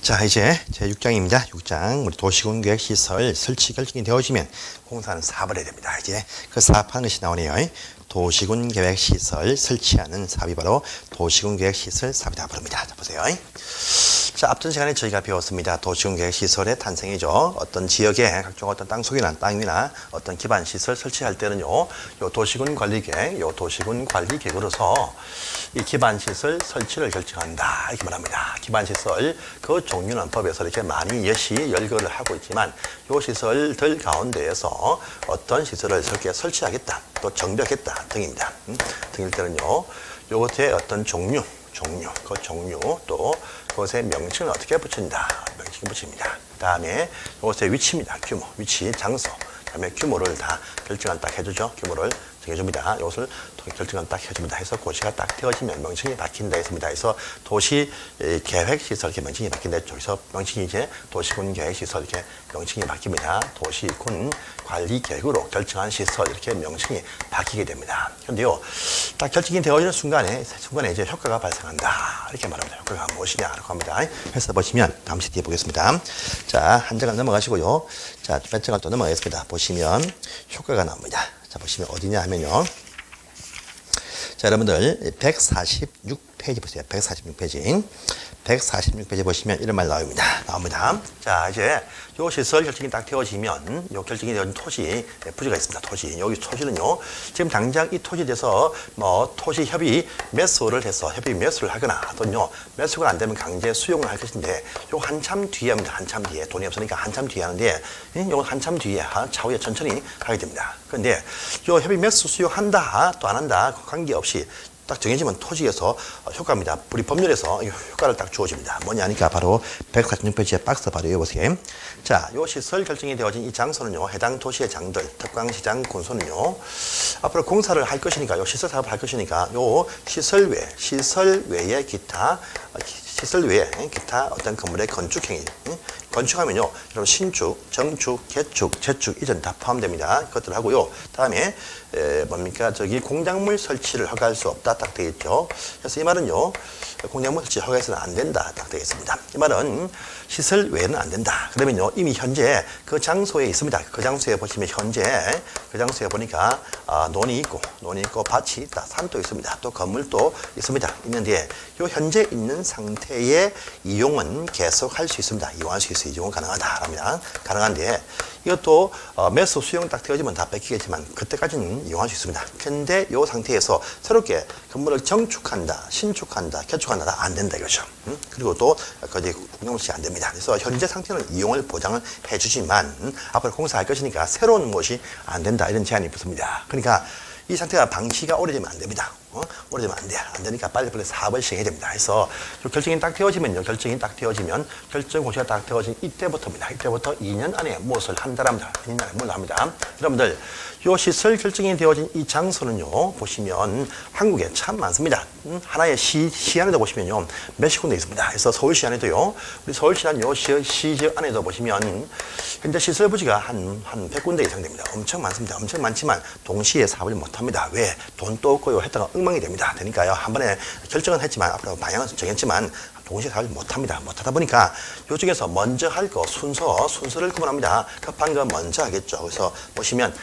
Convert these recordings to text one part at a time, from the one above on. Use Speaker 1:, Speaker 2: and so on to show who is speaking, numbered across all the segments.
Speaker 1: 자, 이제 제6장입니다. 6장. 우리 도시군계획시설 설치 결정이 되어지면 공사는 사업을 해야 됩니다. 이제 그 사업하는 것이 나오네요. 도시군계획시설 설치하는 사업이 바로 도시군계획시설 사업이다 부릅니다. 자, 보세요. 자, 앞전 시간에 저희가 배웠습니다. 도시군계획시설의 탄생이죠. 어떤 지역에 각종 어떤 땅속이나 땅이나 어떤 기반시설 설치할 때는요, 요 도시군관리계획, 요 도시군관리계획으로서 이 기반시설 설치를 결정한다. 이렇게 말합니다. 기반시설, 그 종류는 법에서 이렇게 많이 열거를 하고 있지만, 요 시설들 가운데에서 어떤 시설을 설치하겠다, 또 정비하겠다 등입니다. 등일 때는요, 요것의 어떤 종류, 또 그것의 명칭을 어떻게 붙인다. 명칭을 붙입니다. 그 다음에 이것의 위치입니다. 규모, 위치, 장소. 그 다음에 규모를 다 결정을 딱 해주죠. 규모를 정해줍니다. 이것을 결정을 딱 해줍니다. 해서 고시가 딱 되어지면 명칭이 바뀐다 했습니다. 그래서 도시 계획시설 이렇게 명칭이 바뀐다 했죠. 그래서 명칭이 이제 도시군 계획시설 이렇게 명칭이 바뀝니다. 도시군 관리 계획으로 결정한 시설 이렇게 명칭이 바뀌게 됩니다. 그런데요, 딱 결정이 되어지는 순간에 이제 효과가 발생한다. 이렇게 말합니다. 효과가 무엇이냐라고 합니다. 해서 보시면 다음 시트에 보겠습니다. 자, 한 장을 넘어가시고요. 자, 몇 장을 또 넘어가겠습니다. 보시면 효과가 나옵니다. 자, 보시면 어디냐 하면요. 자, 여러분들 146페이지 보세요. 146페이지. 146페이지 보시면 이런 말 나옵니다. 자, 이제 요 시설 결정이 딱 되어지면 요 결정이 되어진 토지 부지가 있습니다. 토지. 여기 토지는요, 지금 당장 이 토지에 대해서 뭐 토지 협의 매수를 해서 협의 매수를 하거나 또는요, 매수가 안 되면 강제 수용을 할 것인데, 요 한참 뒤에 합니다. 한참 뒤에. 돈이 없으니까 한참 뒤에 하는데, 요건 한참 뒤에, 차후에 천천히 하게 됩니다. 그런데 요 협의 매수 수용한다, 또 안 한다, 관계없이 딱 정해지면 토지에서 효과입니다. 우리 법률에서 효과를 딱 주어집니다. 뭐냐 하니까 바로 146페이지의 박스 바로 여보세요. 자, 요 시설 결정이 되어진 이 장소는요, 해당 도시의 장들, 특광시장, 군소는요, 앞으로 공사를 할 것이니까, 요 시설 사업을 할 것이니까, 요 시설 외에 기타 어떤 건물의 건축행위, 건축하면요, 여러분 신축, 정축, 개축, 재축 이전 다 포함됩니다. 그것들 하고요. 다음에 뭡니까, 공작물 설치를 허가할 수 없다 딱 되어 있죠. 그래서 이 말은요, 공작물 설치 허가해서는 안 된다 딱 되어 있습니다. 이 말은 시설 외에는 안 된다. 그러면요, 이미 현재 그 장소에 있습니다. 그 장소에 보시면 현재 그 장소에 보니까 논이 있고 밭이 있다, 산도 있습니다. 또 건물도 있습니다. 있는데 요 현재 있는 상태의 이용은 계속 할 수 있습니다. 이용할 수 있어요. 이용은 가능하다랍니다. 가능한데 이것도 매수 수용 딱 되어지면 다 뺏기겠지만 그때까지는 이용할 수 있습니다. 근데 이 상태에서 새롭게 건물을 정축한다, 신축한다, 개축한다 다 안 된다 이거죠. 그리고 또 공용시 안 됩니다. 그래서 현재 상태는 이용을 보장을 해주지만 앞으로 공사할 것이니까 새로운 것이 안 된다 이런 제한이 붙습니다. 그러니까 이 상태가 방치가 오래되면 안 됩니다. 오래되면 안 돼. 안 되니까 빨리빨리 사업을 시행해야 됩니다. 그래서 결정이 딱 되어지면 결정 고시가 딱 되어진 이때부터입니다. 이때부터 2년 안에 무엇을 한다랍니다. 2년 안에 뭘 합니다. 여러분들, 요 시설 결정이 되어진 이 장소는요, 보시면 한국에 참 많습니다. 하나의 시 안에도 보시면요, 몇십 군데 있습니다. 그래서 서울시 안에도요, 우리 서울시 한 요 시지역 안에도 보시면 현재 시설 부지가 한 100군데 이상 됩니다. 엄청 많습니다. 엄청 많지만 동시에 사업을 못 합니다. 왜? 돈도 없고요. 했다가 엉망이 됩니다. 되니까요, 한 번에 결정은 했지만, 앞으로 방향은 정했지만, 동시에 사업을 못합니다. 못하다 보니까 요 중에서 먼저 할 거 순서를 구분합니다. 급한 거 먼저 하겠죠. 그래서 보시면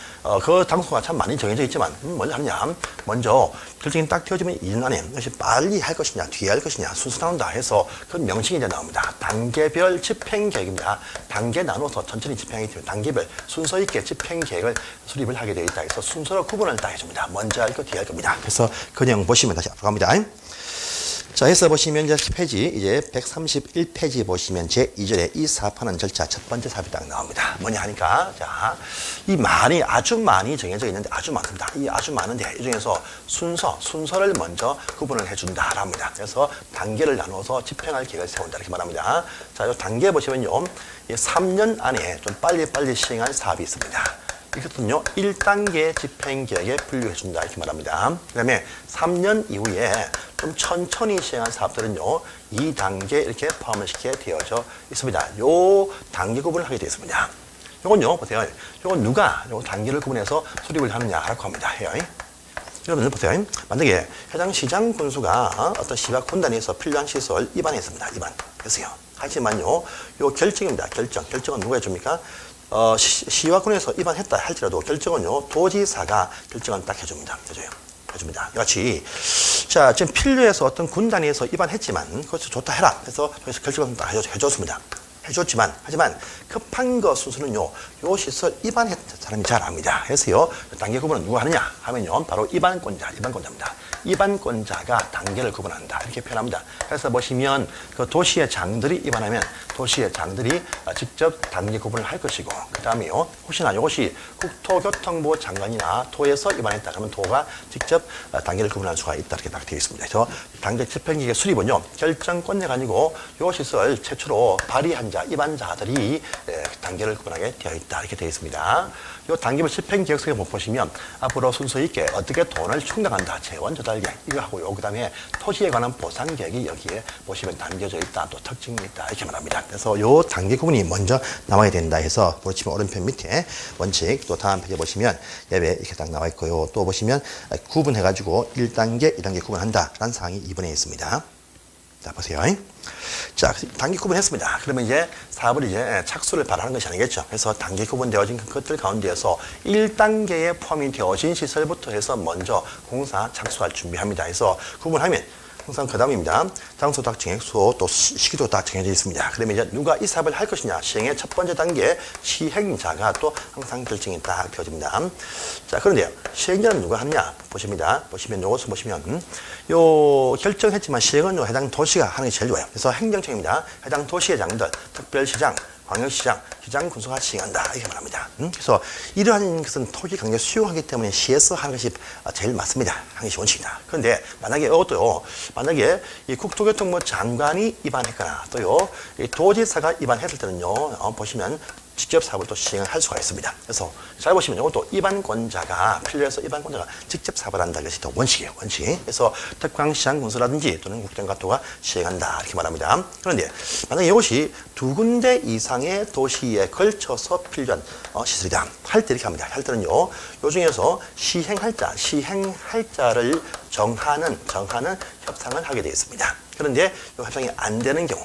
Speaker 1: 그 장소가 참 많이 정해져 있지만 먼저 하느냐, 먼저 결정이 딱 되어지면 2년 안에 이것이 빨리 할 것이냐, 뒤에 할 것이냐 순서 나온다 해서 그 명칭이 이제 나옵니다. 단계별 집행계획입니다. 단계 나눠서 천천히 집행하기 때문에 단계별 순서 있게 집행계획을 수립을 하게 되어 있다 해서 순서로 구분을 딱 해줍니다. 먼저 할 거, 뒤에 할 겁니다. 그래서 그 내용 보시면 다시 앞으로 갑니다. 자, 해서 보시면 이제 페이지, 이제 131페이지 보시면 제2절에 이 사업하는 절차 첫 번째 사업이 딱 나옵니다. 뭐냐 하니까, 자, 이 아주 많이 정해져 있는데 아주 많습니다. 이 아주 많은데 이 중에서 순서를 먼저 구분을 해준다랍니다. 그래서 단계를 나눠서 집행할 계획을 세운다 이렇게 말합니다. 자, 이 단계 보시면요, 3년 안에 좀 빨리 시행할 사업이 있습니다. 이것은요, 1단계 집행계획에 분류해준다 이렇게 말합니다. 그 다음에 3년 이후에 좀 천천히 시행한 사업들은요, 2단계 이렇게 포함을 시켜 되어져 있습니다. 요 단계 구분을 하게 되어 있습니다. 요건요, 보세요. 요건 요 단계를 구분해서 수립을 하느냐라고 합니다. 해요. 여러분들 보세요. 만약에 해당 시장 군수가 어떤 시각 분단에서 필요한 시설 입안했습니다. 입안. 그래서요. 하지만요, 요 결정입니다. 결정은 누가 해줍니까? 시와 군에서 입안했다 할지라도 결정은요, 도지사가 결정은 딱 해줍니다. 해줍니다. 같이. 자, 지금 필요해서 어떤 군 단위에서 입안했지만, 그것도 좋다 해라. 그래서 결정은 딱 해줬습니다. 하지만 급한 거 순서는요, 요 시설 입안했던 사람이 잘 압니다. 그래서요, 단계 구분은 누가 하느냐 하면요, 바로 입안권자입니다. 입안권자가 단계를 구분한다. 이렇게 표현합니다. 그래서 보시면 그 도시의 장들이 입안하면 도시의 장들이 직접 단계 구분을 할 것이고, 그 다음에요, 혹시나 이것이 국토교통부 장관이나 도에서 입안했다. 그러면 도가 직접 단계를 구분할 수가 있다. 이렇게 딱 되어 있습니다. 그래서 단계 집행기의 수립은요, 결정권자가 아니고 요 시설 최초로 발의한 자, 입안자들이 단계를 구분하게 되어 있다. 이렇게 되어 있습니다. 이 단계별 집행계획서에 못 보시면 앞으로 순서 있게 어떻게 돈을 충당한다, 재원 조달계 이거 하고요. 그 다음에 토지에 관한 보상 계획이 여기에 보시면 담겨져 있다, 또 특징이 있다 이렇게 말합니다. 그래서 이 단계 구분이 먼저 나와야 된다 해서 보시면 오른편 밑에 원칙, 또 다음 페이지에 보시면 예외 이렇게 딱 나와 있고요. 또 보시면 구분해가지고 1단계, 2단계 구분한다라는 사항이 2번에 있습니다. 자, 보세요. 자, 단계 구분했습니다. 그러면 이제 사업을 이제 착수를 바라는 것이 아니겠죠. 그래서 단계 구분되어진 것들 가운데에서 1단계에 포함이 되어진 시설부터 해서 먼저 공사 착수할 준비합니다. 그래서 구분하면 항상 그 다음입니다. 장소 딱 정액수, 또 시기도 딱 정해져 있습니다. 그러면 이제 누가 이 사업을 할 것이냐, 시행의 첫 번째 단계 시행자가 또 항상 결정이 딱 되어집니다. 자, 그런데요, 시행자는 누가 하느냐 보십니다. 보시면 요것을 보시면 요 결정했지만 시행은 요 해당 도시가 하는 게 제일 좋아요. 그래서 행정청입니다. 해당 도시의 장들, 특별시장, 광역시장, 시장 군수가 시행한다 이렇게 말합니다. 그래서 이러한 것은 토지 강제 수용하기 때문에 시에서 하는 것이 제일 맞습니다. 하는 것이 원칙이다. 그런데 만약에 이것도요, 만약에 이 국토교통부 장관이 입안했거나 또요, 이 도지사가 입안했을 때는요, 보시면 직접 사업을 또 시행을 할 수가 있습니다. 그래서 잘 보시면 이것도 입안권자가 필요해서 입안권자가 직접 사업을 한다는 것이 또 원칙이에요. 원칙. 그래서 특광시장 군수라든지 또는 국정과토가 시행한다 이렇게 말합니다. 그런데 만약에 이것이 2군데 이상의 도시에 걸쳐서 필요한 시설이다 할 때 이렇게 합니다. 할 때는요, 요 중에서 시행할 자를 정하는 협상을 하게 되어 있습니다. 그런데 이 협상이 안 되는 경우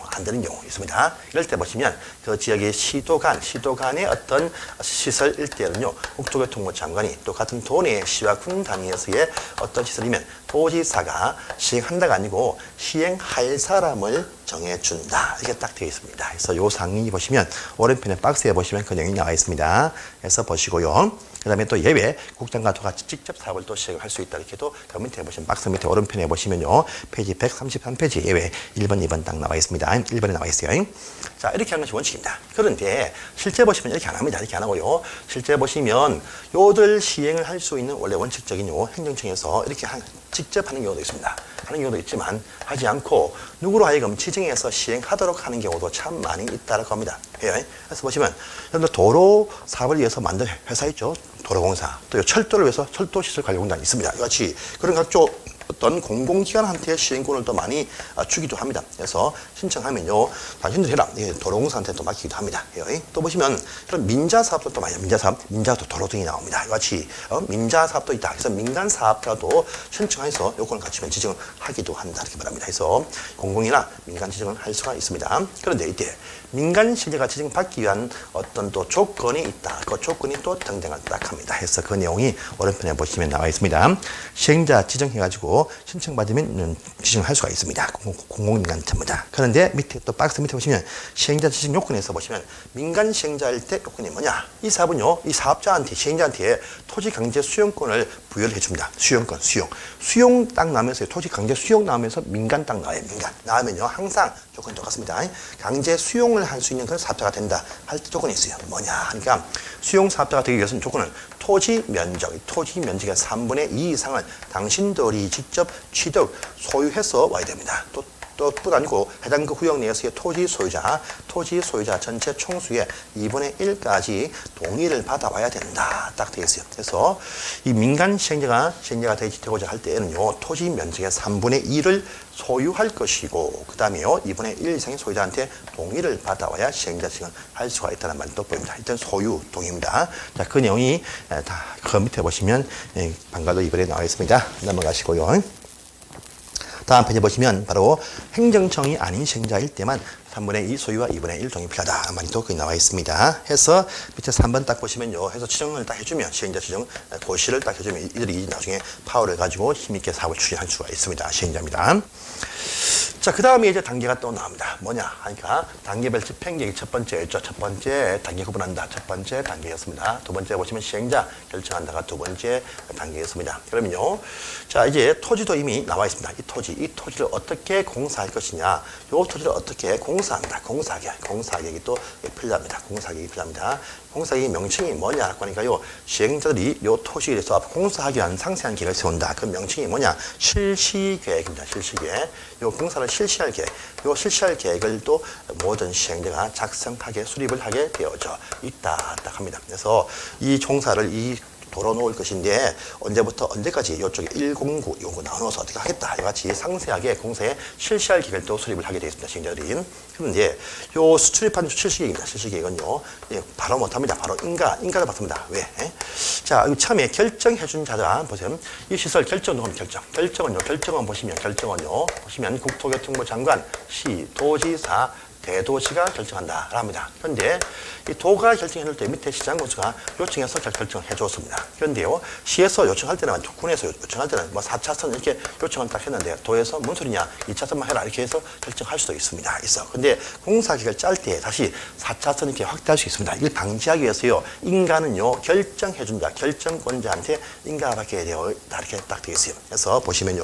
Speaker 1: 있습니다. 이럴 때 보시면 그 지역의 시도 간의 어떤 시설 일대는요, 국토교통부 장관이 또 같은 도내 시와 군 단위에서의 어떤 시설이면 도지사가 시행한다가 아니고 시행할 사람을 정해준다. 이게 딱 되어 있습니다. 그래서 요 상이 보시면 오른편에 박스에 보시면 그 내용이 나와 있습니다. 그래서 보시고요. 그 다음에 또 예외 국장과토가 직접 사업을 또 시행을 할 수 있다. 이렇게도 그 밑에 보시면 박스 밑에 오른편에 보시면요, 페이지 133페이지 예외 1번, 2번 딱 나와 있습니다. 1번에 나와 있어요. 자, 이렇게 하는 것이 원칙입니다. 그런데 실제 보시면 이렇게 안 합니다. 이렇게 안 하고요. 실제 보시면 요들 시행을 할 수 있는 원래 원칙적인 행정청에서 이렇게 직접 하는 경우도 있습니다. 하는 경우도 있지만 하지 않고 누구로 하여금 지정해서 시행하도록 하는 경우도 참 많이 있다라고 합니다. 그래서 보시면 여러분들 도로 사업을 위해서 만든 회사 있죠. 도로공사, 또 철도를 위해서 철도시설관리공단이 있습니다. 이같이 그런 각종 어떤 공공기관한테 시행권을 또 많이 주기도 합니다. 그래서 신청하면요, 당신들 해라. 도로공사한테 또 맡기기도 합니다. 또 보시면 그런 민자사업도 또 많이 민자도 도로 등이 나옵니다. 이같이 민자사업도 있다. 그래서 민간사업자도 신청해서 요건을 갖추면 지정을 하기도 한다. 이렇게 말합니다. 그래서 공공이나 민간 지정을 할 수가 있습니다. 그런데 이때 민간 시제가 지정받기 위한 어떤 또 조건이 있다. 그 조건이 또 등등을 딱 합니다. 해서 그 내용이 오른편에 보시면 나와 있습니다. 시행자 지정해가지고 신청받으면 지정할 수가 있습니다. 공공민간 전부다. 그런데 밑에 또 박스 밑에 보시면 시행자 지정 요건에서 보시면 민간 시행자일 때 요건이 뭐냐? 이 사업은요, 이 사업자한테, 시행자한테 토지 강제 수용권을 부여를 해줍니다. 수용 딱 나오면서 토지 강제 수용 나오면서 민간 딱 나와요. 민간 나오면요, 항상 조건이 똑같습니다. 강제 수용을 할 수 있는 그런 사업자가 된다 할 때 조건이 있어요. 뭐냐 하니까 수용 사업자가 되기 위해서는 조건은 토지 면적의 3분의 2 이상을 당신들이 직접 취득, 소유해서 와야 됩니다. 또뿐 아니고 해당 그 구역 내에서의 토지 소유자 전체 총수의 2분의 1까지 동의를 받아와야 된다. 딱 되어 있어요. 그래서 이 민간 시행자가 되고자 할 때에는요, 토지 면적의 3분의 2를 소유할 것이고, 그 다음에요, 2분의 1 이상의 소유자한테 동의를 받아와야 시행자 지정을 할 수가 있다는 말도 보입니다. 일단 소유 동의입니다. 자, 그 내용이 다 그 밑에 보시면 방과도 2번에 나와 있습니다. 넘어가시고요. 다음 페이지 보시면 바로 행정청이 아닌 시행자일 때만 3분의 2 소유와 2분의 1 동의 필요하다. 말이 또 거기 나와 있습니다. 해서 밑에 3번 딱 보시면요. 해서 지정을 딱 해주면 시행자 지정 고시를 딱 해주면 이들이 나중에 파워를 가지고 힘있게 사업을 추진할 수가 있습니다. 시행자입니다. 자, 그 다음에 이제 단계가 또 나옵니다. 뭐냐 하니까 단계별 집행계획이 첫 번째였죠. 첫 번째 단계 구분한다. 첫 번째 단계였습니다. 두 번째 보시면 시행자 결정한다가 두 번째 단계였습니다. 그러면요. 자, 이제 토지도 이미 나와 있습니다. 이 토지를 어떻게 공사할 것이냐. 이 토지를 어떻게 공사한다. 공사계획이 또 필요합니다. 공사계획이 필요합니다. 공사계획 명칭이 뭐냐라고 하니까요. 시행자들이 이 토지에 대해서 공사하기 위한 상세한 계획을 세운다. 그 명칭이 뭐냐. 실시계획입니다. 실시계획. 이 공사를 실시할 계획. 이 실시할 계획을 또 모든 시행자가 작성하게 수립을 하게 되어져 있다. 딱 합니다. 그래서 이 공사를 도로 놓을 것인데 언제부터 언제까지 이쪽에 109 요거 나눠서 어떻게 하겠다 이같이 상세하게 공사에 실시할 계획을 또 수립을 하게 되어 있습니다. 시행자들이. 그런데 요 수립한 실시계획입니다. 실시계획은요 바로 못합니다. 바로 인가를 받습니다. 왜? 자, 처음에 결정해준 자들 보세요. 이 시설 결정은요 보시면 국토교통부 장관, 시, 도지사, 대도시가 결정한다. 합니다. 그런데 이 도가 결정해줄 때 밑에 시장군수가 요청해서 결정을 해줬습니다. 그런데요, 시에서 요청할 때는, 군에서 요청할 때는 뭐 4차선 이렇게 요청을 딱 했는데, 도에서 뭔 소리냐, 2차선만 해라 이렇게 해서 결정할 수도 있습니다. 근데 공사계획을 짤 때 다시 4차선 이렇게 확대할 수 있습니다. 이걸 방지하기 위해서요, 인가는요, 결정해준다. 결정권자한테 인가받게 되어 있다. 이렇게 딱 되어 있어요. 그래서 보시면요,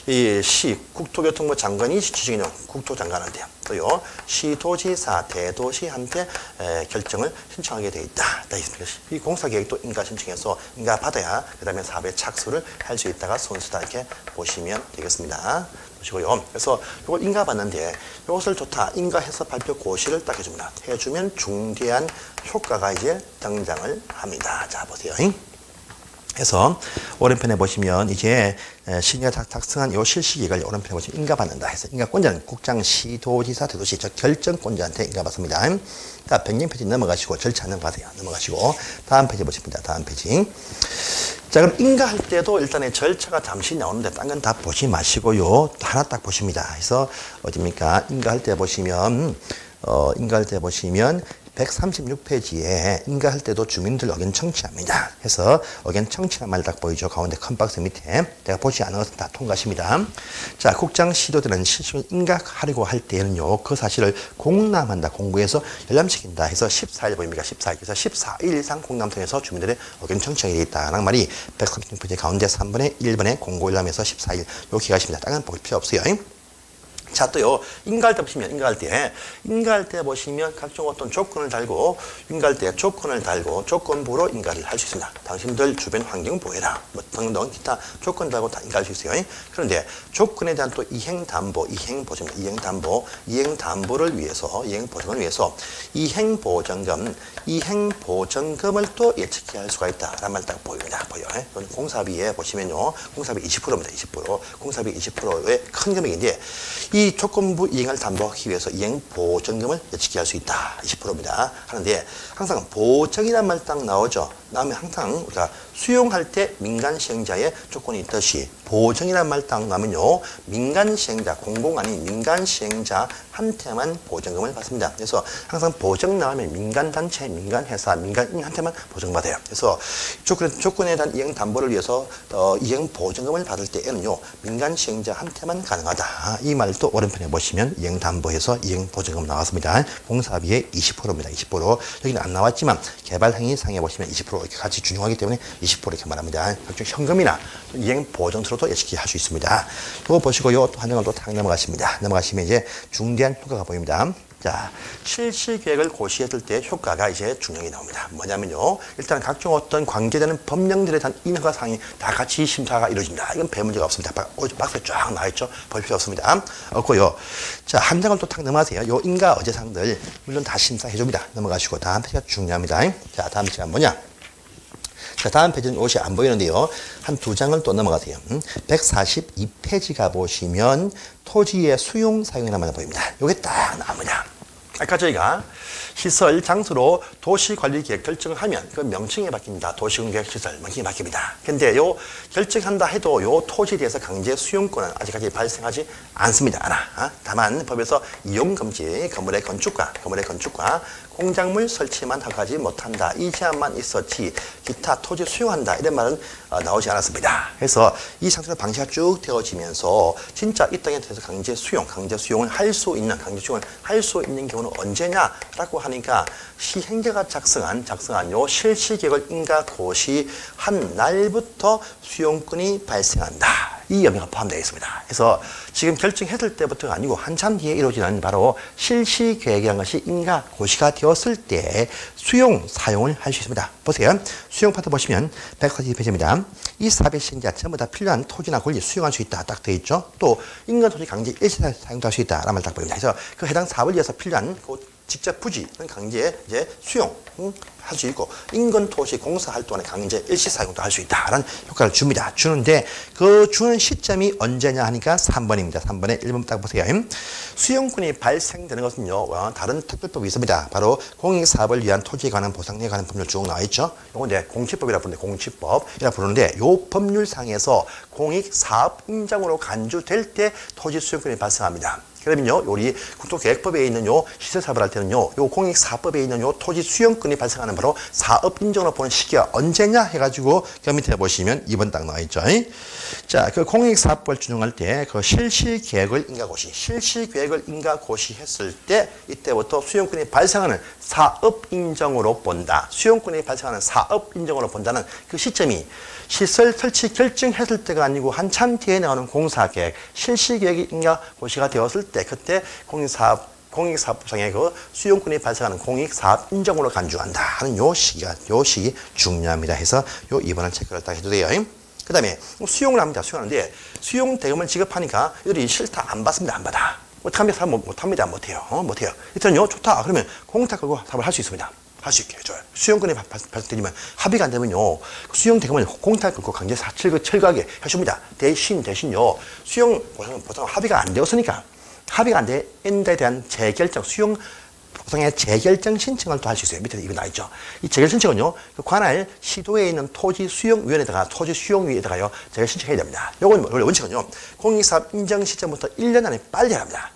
Speaker 1: 이 시, 국토교통부 장관이 지정해놓은 국토장관한테, 또요, 시도지사, 대도시한테 결정을 신청하게 되어 있다. 이 공사계획도 인가 신청해서 인가 받아야 그 다음에 사업에 착수를 할 수 있다가 순서다 이렇게 보시면 되겠습니다. 보시고요. 그래서 이걸 인가 받는데 이것을 좋다. 인가해서 발표 고시를 딱 해줍니다. 해주면 중대한 효과가 이제 등장을 합니다. 자, 보세요. 해서 오른편에 보시면 이제 시행자가 작성한 이 실시계획을 오른편에 보시면 인가받는다 해서 인가권자는 국장, 시도지사, 대도시 저 결정권자한테 인가받습니다. 자, 변경 페이지 넘어가시고 절차 넘어가세요. 넘어가시고 다음 페이지 보십니다. 다음 페이지. 자, 그럼 인가할 때도 일단의 절차가 잠시 나오는데 딴 건 다 보지 마시고요. 하나 딱 보십니다. 그래서 어딥니까? 인가할 때 보시면 136페이지에 인가할 때도 주민들 의견 청취합니다. 해서 의견 청취란 말 딱 보이죠? 가운데 큰 박스 밑에. 내가 보지 않은 것은 다 통과하십니다. 자, 국장, 시도들은 실시를 인가하려고 할 때는요, 그 사실을 공람한다. 공고해서 열람시킨다. 해서 14일 보입니까? 14일. 그래서 14일 이상 공람 통해서 주민들의 의견 청취하게 되어 있다는 말이 136페이지 가운데 3분의 1번에 공고 열람해서 14일. 요 기가십니다. 땅은 볼 필요 없어요. 자, 또요, 인가할 때 보시면, 인가할 때 보시면 각종 어떤 조건을 달고, 인가할 때 조건을 달고, 조건부로 인가를 할 수 있습니다. 당신들 주변 환경 보호해라. 뭐 등등 기타 조건 달고 다 인가할 수 있어요. 그런데 조건에 대한 또 이행담보, 이행담보를 위해서, 이행보증을 위해서, 이행보증금을 또 예측해야 할 수가 있다. 라는 말 딱 보입니다. 보여요. 공사비에 보시면요, 공사비 20%입니다. 20%. 공사비 20%의 큰 금액인데, 이 조건부 이행을 담보하기 위해서 이행보증금을 예측할 수 있다. 20%입니다. 하는데 항상 보증이란 말 딱 나오죠. 다음에 항상 우리가 수용할 때 민간 시행자의 조건이 있듯이 보증이란 말 딱 나오면요. 민간 시행자, 공공 아닌 민간 시행자한테만 보증금을 받습니다. 그래서 항상 보증 나오면 민간 단체, 민간 회사, 민간인한테만 보증받아요. 그래서 조건에 대한 이행 담보를 위해서 이행 보증금을 받을 때에는요. 민간 시행자한테만 가능하다. 이 말도 오른편에 보시면 이행 담보에서 이행 보증금 나왔습니다. 공사비의 20%입니다. 20%. 여기는 안 나왔지만 개발 행위 상에 보시면 20% 이렇게 같이 준용하기 때문에 20% 이렇게 말합니다. 각종 현금이나 이행 보증서로도 예측할 수 있습니다. 이거 보시고요. 또 한 장을 또 탁 넘어가십니다. 넘어가시면 이제 중대한 효과가 보입니다. 자, 실시계획을 고시했을 때 효과가 이제 중요하게 나옵니다. 뭐냐면요. 일단 각종 어떤 관계되는 법령들에 대한 인허가 사항이 다 같이 심사가 이루어집니다. 이건 별 문제가 없습니다. 박스에 쫙 나와있죠. 볼 필요 없습니다. 없고요. 자, 한 장을 또 탁 넘어가세요. 요 인가 어제사항들 물론 다 심사해줍니다. 넘어가시고 다음 페이지가 중요합니다. 자, 다음 페이지가 뭐냐. 자, 다음 페이지는 옷이 안 보이는데요. 한 두 장을 또 넘어가세요. 142페이지 가보시면 토지의 수용 사용이라는 말이 보입니다. 요게 딱 나옵니다. 아까 저희가 시설, 장소로 도시관리계획 결정하면 그 명칭이 바뀝니다. 도시공계획시설 명칭이 바뀝니다. 근데 요 결정한다 해도 요 토지에 대해서 강제 수용권은 아직까지 발생하지 않습니다. 다만 법에서 이용금지, 건물의 건축과 공작물 설치만 허가하지 못한다. 이 제한만 있었지 기타 토지 수용한다 이런 말은 나오지 않았습니다. 그래서 이 상태로 방치가 쭉 되어지면서 진짜 이 땅에 대해서 강제 수용을 할 수 있는 경우는 언제냐라고 하니까 시행자가 작성한 요 실시계획을 인가고시한 날부터 수용권이 발생한다. 이 의미가 포함되어 있습니다. 그래서 지금 결정했을 때부터가 아니고 한참 뒤에 이루어지는 바로 실시계획이라는 것이 인가고시가 되었을 때 사용을 할 수 있습니다. 보세요. 수용 파트 보시면 142페이지입니다. 이 사업의 시행자 전부 다 필요한 토지나 권리 수용할 수 있다. 딱 되어 있죠. 또 인간토지 강제 일시에 사용할 수 있다. 라는 말 딱 보입니다. 그래서 그 해당 사업을 위해서 필요한 직접 부지는 강제 수용 할 수 있고 인근토지 공사할 동안에 강제 일시 사용도 할 수 있다라는 효과를 줍니다. 주는데 그 주는 시점이 언제냐 하니까 3번입니다. 3번에 1번 딱 보세요. 수용권이 발생되는 것은요. 다른 특별법이 있습니다. 바로 공익사업을 위한 토지에 관한 보상에 관한 법률 쭉 나와 있죠. 이건 이제 공치법이라 부르는데 공치법이라 부르는데 요 법률상에서 공익사업 인정으로 간주될 때 토지 수용권이 발생합니다. 그러면요, 우리 국토계획법에 있는 요 시설사업을 할 때는요, 요 공익사업법에 있는 요 토지 수용권이 발생하는 바로 사업 인정으로 보는 시기가 언제냐 해가지고 그 밑에 보시면 2번 딱 나와 있죠. 자, 그 공익사업법을 준용할 때 그 실시계획을 인가고시 했을 때 이때부터 수용권이 발생하는 사업 인정으로 본다. 수용권이 발생하는 사업 인정으로 본다는 그 시점이 시설 설치 결정했을 때가 아니고 한참 뒤에 나오는 공사계획, 실시계획이 인가고시가 되었을 때 그때 공익사업부상의 그 수용권이 발생하는 공익사업 인정으로 간주한다 하는 요 시기 중요합니다. 해서 요 2번을 체크를 딱 해도 돼요. 그 다음에 수용을 합니다. 수용하는데 수용 대금을 지급하니까 이들이 싫다 안 받습니다. 안 받아. 어떻게 하면 못합니다. 못해요. 일단요 좋다. 그러면 공탁 걸고 사업을 할 수 있습니다. 할 수 있게 해줘요. 수용권이 발생되지만 합의가 안 되면요 수용 대금을 공탁 걸고 강제 철거하게 해줍니다. 대신요 수용 보상 합의가 안 되었으니까 합의가 안 된 데 대한 재결정, 수용 보상의 재결정 신청을 또 할 수 있어요. 밑에 이거 나있죠. 이 재결 신청은요, 그 관할 시도에 있는 토지수용위원회에다가 토지수용위에다가요, 재결 신청해야 됩니다. 요건 원래 원칙은요, 공익사업 인정 시점부터 1년 안에 빨리 해야 합니다.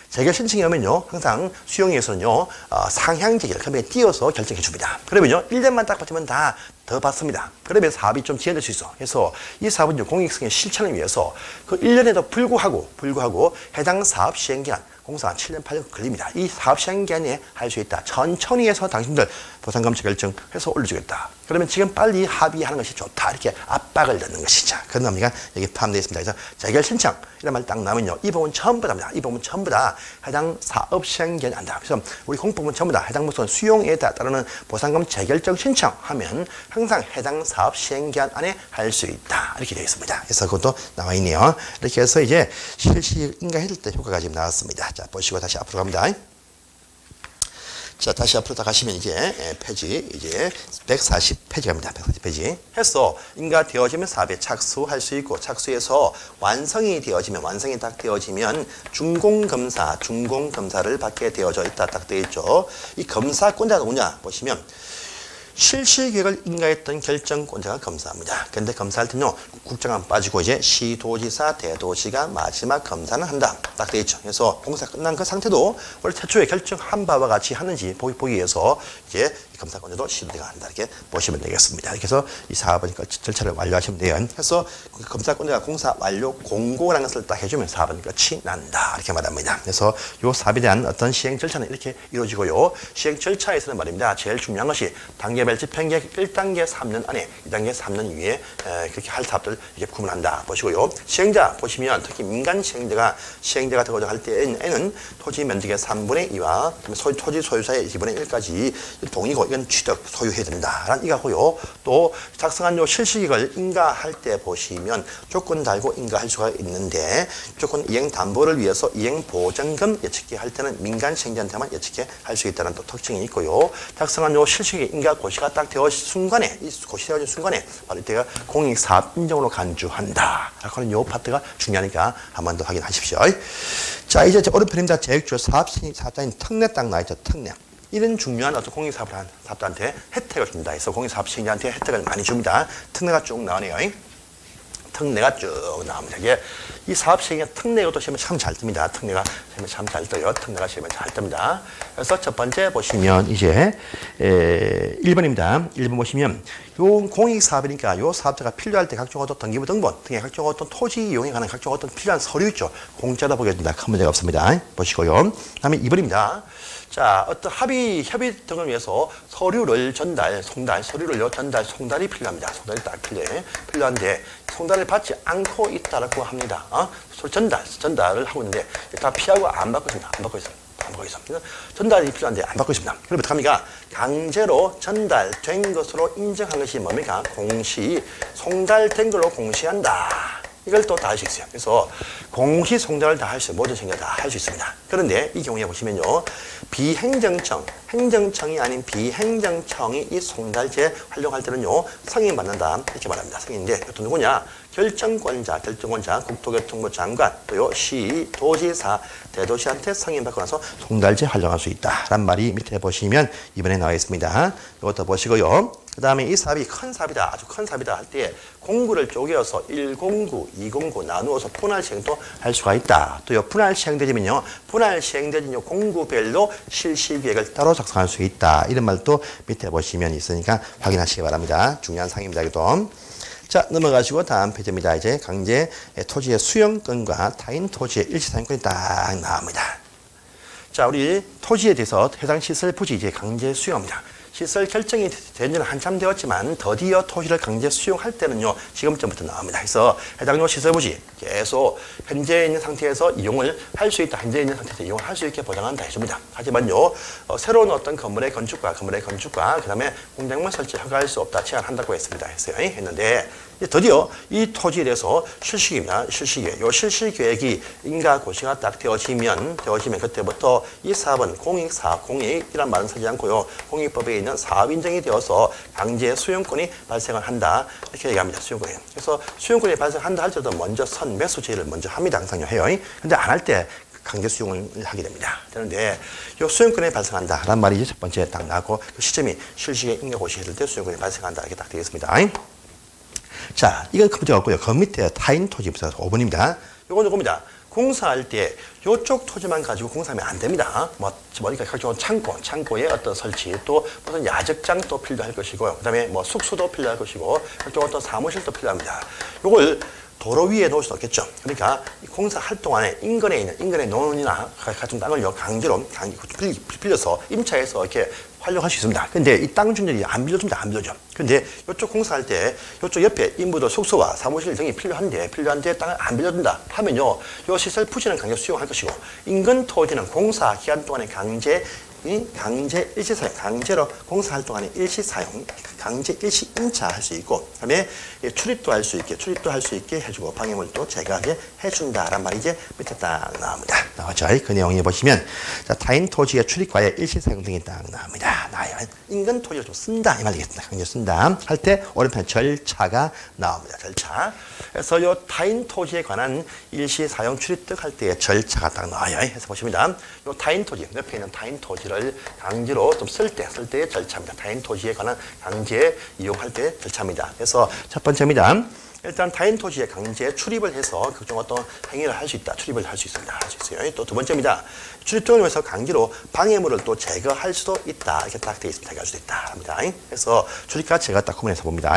Speaker 1: 재결 신청이 오면요, 항상 수용위에서는요, 상향 재결, 그러면 띄어서 결정해 줍니다. 그러면요, 1년만 딱 버티면 다 더 받습니다. 그러면 사업이 좀 지연될 수 있어. 그래서 이 사업은 공익성의 실천을 위해서 그 1년에도 불구하고 해당 사업 시행기간, 공사 7년 8년 걸립니다. 이 사업 시행기간에 할 수 있다. 천천히 해서 당신들 보상금 재결정해서 올려주겠다. 그러면 지금 빨리 합의하는 것이 좋다. 이렇게 압박을 넣는 것이죠. 그런 의미가 여기 포함되어 있습니다. 그래서 재결 신청 이런 말 딱 나오면요. 이 부분 전부 다입니다. 이 부분 전부 다 해당 사업 시행기간이 한다. 그래서 우리 공법은 전부 다 해당 무슨 수용에 따르는 보상금 재결정 신청하면 항상 해당 사업 시행기간 안에 할 수 있다. 이렇게 되어 있습니다. 그래서 그것도 나와 있네요. 이렇게 해서 이제 실시 인가했을 때 효과가 지금 나왔습니다. 자, 보시고 다시 앞으로 갑니다. 자, 다시 앞으로 다 가시면 이제 페이지 이제 140페이지 갑니다. 140페이지. 해서 인가되어지면 사업에 착수할 수 있고 착수해서 완성이 딱 되어지면 준공검사를 받게 되어져 있다. 딱 되어 있죠. 이 검사권자가 누구냐 보시면 실시계획을 인가했던 결정권자가 검사합니다. 근데 검사할 때는요, 국장관 빠지고 이제 시도지사, 대도시가 마지막 검사는 한다. 딱 되어 있죠. 그래서 공사 끝난 그 상태도 원래 최초에 결정한 바와 같이 하는지 보기 위해서 이제 검사권자도 시도가 한다. 이렇게 보시면 되겠습니다. 이렇게 해서 이 사업은 절차를 완료하시면 돼요. 그래서 검사권자가 공사 완료 공고라는 것을 딱 해주면 사업은 끝이 난다. 이렇게 말합니다. 그래서 이 사업에 대한 어떤 시행 절차는 이렇게 이루어지고요. 시행 절차에서는 말입니다. 제일 중요한 것이 단계별 집행계획 1단계 3년 안에, 2단계 3년 이후에 그렇게 할 사업들 이렇게 구분한다. 보시고요. 시행자 보시면 특히 민간 시행자가 되고자 할 때에는 토지 면적의 3분의 2와 토지 소유자의 2분의 1까지 동의고 이건 취득, 소유해야 된다라는 이거고요. 또 작성한 요 실시계획을 인가할 때 보시면 조건 달고 인가할 수가 있는데 조건 이행 담보를 위해서 이행 보증금 예측계 할 때는 민간 시행자한테만 예측계 할 수 있다는 또 특징이 있고요. 작성한 요 실시계획 인가 고시가 딱 되어진 순간에 이 고시 되어진 순간에 바로 이때가 공익사업 인정으로 간주한다. 하는 요 파트가 중요하니까 한 번 더 확인하십시오. 자, 이제 오른편입니다. 제액주요 사업자인 특례 딱 나와있죠. 특례. 이런 중요한 어떤 공익사업자한테 혜택을 줍니다. 그래서 공익사업 시행자한테 혜택을 많이 줍니다. 특례가 쭉 나오네요. 특례가 쭉 나옵니다. 이게 이 사업 시행의 특례가 또 시험에 참 잘 뜹니다. 특례가 시험에 참 잘 떠요. 특례가 시험에 잘 뜹니다. 그래서 첫 번째 보시면 이제 1번입니다. 1번 보시면 요 공익사업이니까 요 사업자가 필요할 때 각종 어떤 등기부 등본 등의 각종 어떤 토지 이용에 관한 각종 어떤 필요한 서류 있죠. 공짜로 보겠습니다. 큰 문제가 없습니다. 보시고요. 다음에 2번입니다. 자, 어떤 협의 등을 위해서 서류를 서류를요, 송달이 필요합니다. 송달이 딱 필요한데, 송달을 받지 않고 있다라고 합니다. 전달을 하고 있는데, 다 피하고 안 받고 있습니다. 안 받고 있습니다. 전달이 필요한데 안 받고 있습니다. 그럼 어떡합니까? 강제로 전달된 것으로 인정한 것이 뭡니까? 송달된 걸로 공시한다. 이걸 또 다 할 수 있어요. 그래서 공시 송달을 다 할 수, 모든 생각 다 할 수 있습니다. 그런데 이 경우에 보시면요, 행정청이 아닌 비행정청이 이 송달제 활용할 때는요, 승인받는다. 이렇게 말합니다. 승인인데, 또 누구냐? 결정권자, 국토교통부 장관, 또요, 시, 도지사, 대도시한테 승인받고 나서 송달제 활용할 수 있다. 란 말이 밑에 보시면 이번에 나와 있습니다. 이것도 보시고요. 그 다음에 이 사업이 큰 사업이다, 아주 큰 사업이다 할 때 공구를 쪼개어서 1공구, 2공구 나누어서 분할 시행도 할 수가 있다. 또요, 분할 시행되지면요, 분할 시행되진 공구별로 실시계획을 따로 작성할 수 있다. 이런 말도 밑에 보시면 있으니까 확인하시기 바랍니다. 중요한 사항입니다. 이것도. 자, 넘어가시고 다음 페이지입니다. 이제 강제 토지의 수용권과 타인 토지의 일시사용권이 딱 나옵니다. 자, 우리 토지에 대해서 해당 시설 부지 이제 강제 수용합니다. 시설 결정이 된 지는 한참 되었지만 더디어 토지를 강제 수용할 때는요, 지금쯤부터 나옵니다. 그래서 해당 시설 부지 계속 현재 있는 상태에서 이용을 할 수 있다. 현재 있는 상태에서 이용을 할 수 있게 보장한다 해줍니다. 하지만요, 새로운 어떤 건물의 건축과 그 다음에 공작물 설치 허가할 수 없다. 제한한다고 했습니다. 했는데 드디어 이 토지에 대해서 실시계획. 요 실시계획이 인가 고시가 딱 되어지면 그때부터 이 사업은 공익이란 말은 쓰지 않고요. 공익법에 있는 사업 인정이 되어서 강제 수용권이 발생을 한다. 이렇게 얘기합니다. 수용권이. 그래서 수용권이 발생한다 할지라도 먼저 매수 제의를 먼저 합니다. 항상 해요. 근데 안 할 때 강제 수용을 하게 됩니다. 그런데 이 수용권이 발생한다라는 말이 첫 번째 딱 나고 그 시점이 실시계획 인가 고시했을 때 수용권이 발생한다. 이렇게 딱 되겠습니다. 자, 이건 큰 문제가 없고요. 그 밑에 타인 토지부터 5번입니다. 요건 요겁니다. 공사할 때 요쪽 토지만 가지고 공사하면 안 됩니다. 그러니까 각종 창고의 어떤 설치, 또 무슨 야적장도 필요할 것이고, 그 다음에 숙소도 필요할 것이고, 각종 어떤 사무실도 필요합니다. 요걸 도로 위에 놓을 수 없겠죠. 그러니까 공사할 동안에 인근의 논이나 같은 땅을 강제로 빌려서 임차해서 이렇게 활용할 수 있습니다. 근데 이 땅 중들이 안 빌려줍니다. 근데 이쪽 공사할 때 이쪽 옆에 인부도 숙소와 사무실 등이 필요한데 땅을 안 빌려준다 하면요, 이 시설 부지는 강제 수용할 것이고, 인근 토지는 공사 기간 동안에 강제 일시사용, 강제로 공사할 동안에 일시사용, 강제 일시 임차할 수 있고, 그 다음에 출입도 할 수 있게 해주고, 방해물도 제거하게 해준다란 말이 이제 밑에 딱 나옵니다. 나왔죠? 그 내용에 보시면, 자, 타인 토지의 출입과의 일시사용 등이 딱 나옵니다. 인근 토지를 좀 쓴다. 이 말이겠습니다. 강제 쓴다. 할 때 오른편에 절차가 나옵니다. 절차. 그래서 요 타인 토지에 관한 일시사용 출입 등 할 때의 절차가 딱 나와요. 해서 보십니다. 요 타인 토지, 옆에 있는 타인 토지를 강제로 좀 쓸 때의 절차입니다. 타인 토지에 관한 강제 이용할 때 절차입니다. 그래서 첫 번째입니다. 일단 타인 토지에 강제 출입을 해서 각종 어떤 행위를 할 수 있다. 출입을 할 수 있습니다. 할 수 있어요. 또 두 번째입니다. 출입 등을 위해서 강제로 방해물을 또 제거할 수도 있다. 이렇게 딱 되어 있습니다. 제거할 수도 있다. 합니다. 그래서 출입과 제거 딱 구분해서 봅니다.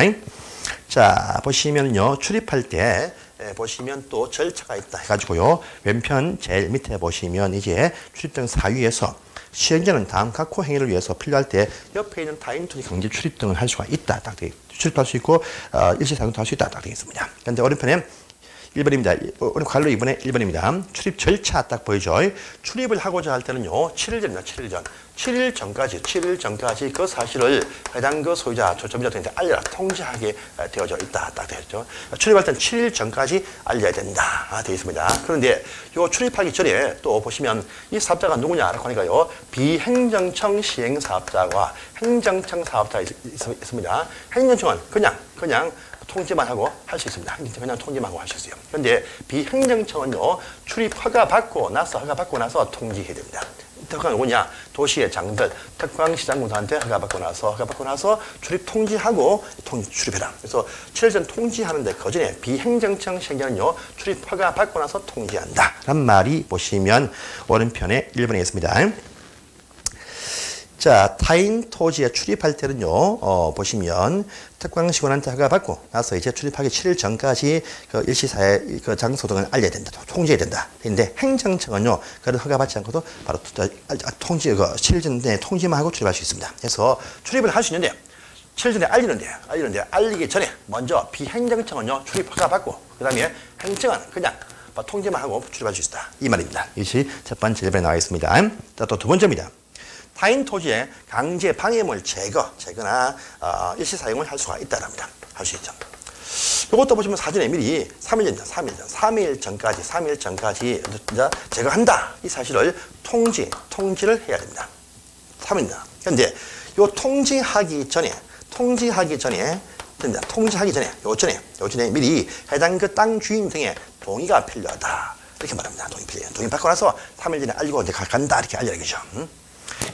Speaker 1: 자, 보시면요. 출입할 때 보시면 또 절차가 있다 해가지고요. 왼편 제일 밑에 보시면 이제 출입 등 사유에서 시행자는 다음 각호 행위를 위해서 필요할 때 옆에 있는 타인 토지 강제 출입 등을 할 수가 있다. 딱 되어 출입할 수 있고 일시사용도 할 수 있다. 딱 되어 있습니다. 그런데 오른편에 1번입니다. 오늘 관로 2번에 1번입니다. 출입 절차 딱 보이죠? 출입을 하고자 할 때는요, 7일 전입니다. 7일 전. 7일 전까지 그 사실을 해당 그 소유자, 조점자한테 알려라, 통지하게 되어져 있다. 딱 되었죠. 출입할 때는 7일 전까지 알려야 된다. 되어 있습니다. 그런데 요 출입하기 전에 또 보시면 이 사업자가 누구냐라고 하니까요, 비행정청 시행사업자와 행정청 사업자가 있습니다. 행정청은 그냥 통지만 하고 할 수 있습니다. 그냥 통지만 하고 할 수 있어요. 그런데 비행정청은요, 출입 허가 받고 나서 통지해야 됩니다. 허가가 누구냐? 도시의 장들, 특광시장군한테 허가 받고 나서 출입 통지하고 출입해라. 그래서 7일 전 통지하는데 그 전에 비행정청 시행자는요, 출입 허가 받고 나서 통지한다. 라는 말이 보시면 오른편에 1번에 있습니다. 자, 타인 토지에 출입할 때는요, 보시면 특광시군한테 허가받고 나서 이제 출입하기 7일 전까지 그 일시사회 그 장소 등을 알려야 된다. 통지해야 된다. 근데 행정청은요, 그런 허가받지 않고도 바로 통지, 7일 전에 통지만 하고 출입할 수 있습니다. 그래서 출입을 할 수 있는데, 7일 전에 알리기 전에 먼저 비행정청은요, 출입 허가받고, 그 다음에 행정은 그냥 통지만 하고 출입할 수 있다. 이 말입니다. 이것이 첫 번째 1번에 나와 있습니다. 자, 또 두 번째입니다. 타인 토지에 강제 방해물 제거나 일시 사용을 할 수가 있다랍니다. 할 수 있죠. 이것도 보시면 사전에 미리 3일 전까지 제거한다. 이 사실을 통지를 해야 됩니다. 3일입니다. 그런데 요 통지하기 전에 미리 해당 그 땅 주인 등의 동의가 필요하다. 이렇게 말합니다. 동의 받고 나서 3일 전에 알리고 이제 간다. 이렇게 알려야겠죠.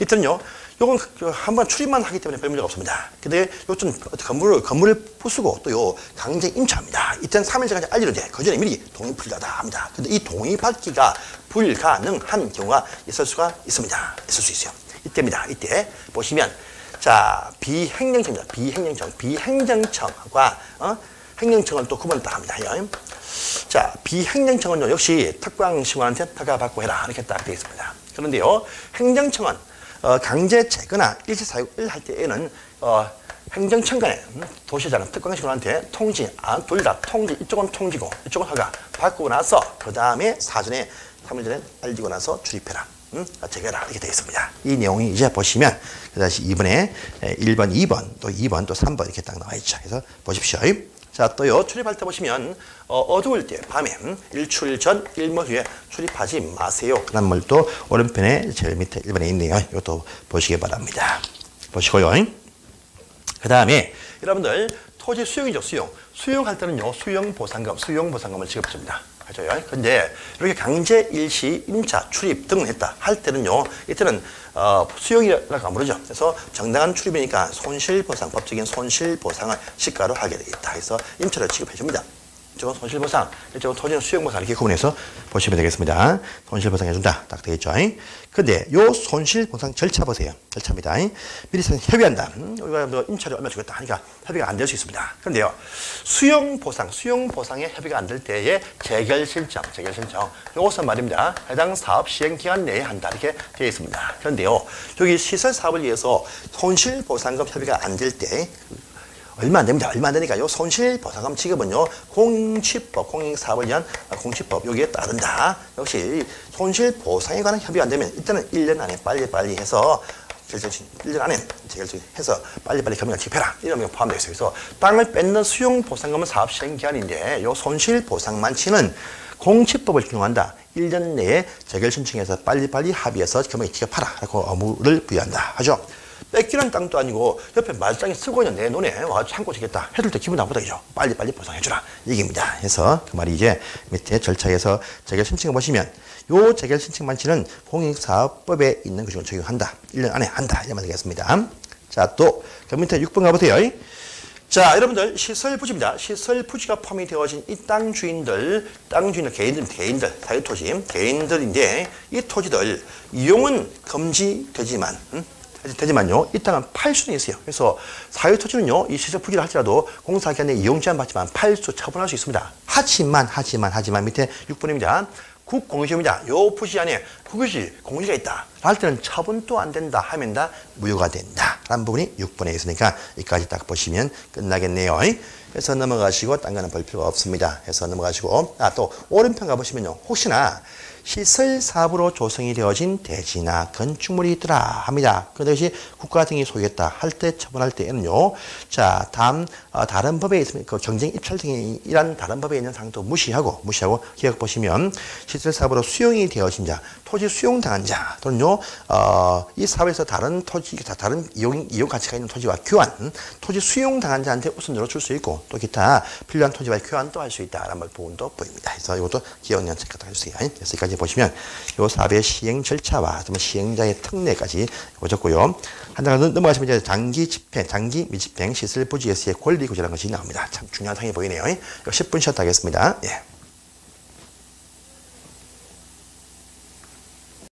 Speaker 1: 이때는요, 요건 한번 출입만 하기 때문에 별 문제가 없습니다. 근데 요즘 건물을 부수고 또 요 강제 임차합니다. 이때는 3일 전까지 알리는데 그 전에 미리 동의 필요하다 합니다. 근데 이 동의 받기가 불가능한 경우가 있을 수가 있습니다. 있을 수 있어요. 이때입니다. 이때 보시면 자, 비행정청입니다. 비행정청과 행정청을 또 구분을 딱 합니다. 자, 비행정청은요, 역시 특광시군한테 허가받고 해라. 이렇게 딱 되어 있습니다. 그런데요, 행정청은 강제 제거나 일시사용을 할 때에는 행정청 간에 도시장은 특광시군한테 통지, 둘 다 통지, 이쪽은 통지고 이쪽은 허가 받고 나서 그 다음에 사전에 3일 전에 알리고 나서 출입해라. 제거해라. 이렇게 되어 있습니다. 이 내용이 이제 보시면 다시 2번에 1번, 2번, 또 2번, 또 3번 이렇게 딱 나와 있죠. 그래서 보십시오. 자, 또요, 출입할 때 보시면, 어두울 때, 밤에, 일출 전, 일몰 후에 출입하지 마세요. 라는 말도 오른편에 제일 밑에 1번에 있네요. 이것도 보시기 바랍니다. 보시고요. 그 다음에, 여러분들, 토지 수용이죠, 수용할 때는요, 수용보상금을 지급줍니다. 그죠? 근데 이렇게 강제 일시 임차 출입 등을 했다 할 때는요, 이때는 수용이라고 안 부르죠. 그래서 정당한 출입이니까 손실보상, 법적인 손실보상을 시가로 하게 되겠다. 그래서 임차를 지급해 줍니다. 이쪽은 손실보상, 이쪽은 토지는 수용보상 이렇게 구분해서 보시면 되겠습니다. 손실보상 해준다. 딱 되겠죠. 근데 요 손실보상 절차 보세요. 절차입니다. 미리 협의한다. 우리가 임차료 얼마 주겠다 하니까 협의가 안 될 수 있습니다. 그런데요, 수용보상에 협의가 안 될 때의 재결실정. 이것은 말입니다. 해당 사업 시행기간 내에 한다. 이렇게 되어 있습니다. 그런데요, 여기 시설사업을 위해서 손실보상금 협의가 안 될 때, 얼마 안 됩니다. 얼마 안 되니까 요 손실보상금 지급은요, 공취법, 공익사업을 위한 공취법, 여기에 따른다. 역시 손실보상에 관한 협의가 안 되면 이때는 1년 안에 빨리 해서 1년 안에 재결정해서 빨리빨리 금액을 지급해라. 이런 게 포함되어 있어요. 그래서 땅을 뺏는 수용보상금은 사업 시행기간인데 요 손실보상만치는 공취법을 준용한다. 1년 내에 재결 신청해서 빨리빨리 합의해서 금액 지급하라. 라고 의무를 부여한다. 하죠. 뺏기는 땅도 아니고 옆에 말짱이 쓰고 있는 내 눈에 와 참고 지겠다 해줄 때 기분 나쁘다 그죠? 빨리빨리 보상해주라 얘기입니다. 그래서 그 말이 이제 밑에 절차에서 재결 신청을 보시면 요 재결 신청 만치는 공익사업법에 있는 규정을 적용한다. 1년 안에 한다. 이런 말 되겠습니다. 자, 또 그 밑에 6번 가보세요. 자, 여러분들 시설 부지입니다. 시설 부지가 포함이 되어진 이 땅 주인들 개인들, 사유토지, 개인들인데 이 토지들 이용은 되지만요, 이 땅은 팔 수는 있어요. 그래서 사유토지는요, 이 시설 부지를 할지라도 공사기간에 이용 제한 받지만 팔 수 처분할 수 있습니다. 하지만 밑에 6번입니다. 국공시입니다. 요 부시 안에 그것이 공시가 있다. 할 때는 처분도 안 된다 하면 다 무효가 된다. 라는 부분이 6번에 있으니까 여기까지 딱 보시면 끝나겠네요. 그래서 넘어가시고 딴 거는 볼 필요가 없습니다. 해서 넘어가시고 또 오른편 가보시면요. 혹시나 시설 사업으로 조성이 되어진 대지나 건축물이 있더라 합니다. 그것이 국가 등이 소유했다 할 때 처분할 때에는요. 자, 다른 법에 있으면 그 경쟁 입찰 등이 이란 다른 법에 있는 사항도 무시하고 기억 보시면 시설 사업으로 수용이 되어진 자, 토지 수용 당한 자 또는요. 이 사업에서 다른 이용 가치가 있는 토지와 교환, 토지 수용 당한 자한테 우선적으로 줄 수 있고 또 기타 필요한 토지와 교환도 할 수 있다라는 부분도 보입니다. 그래서 이것도 기억년 체크해 주세요. 그래서 여기까지 보시면 요 사업의 시행 절차와 시행자의 특례까지 보셨고요. 한 장을 넘어가시면 이제 장기 미집행 시설 부지에서의 권리 구제라는 것이 나옵니다. 참 중요한 사항이 보이네요. 10분 쉬었다 하겠습니다. 예.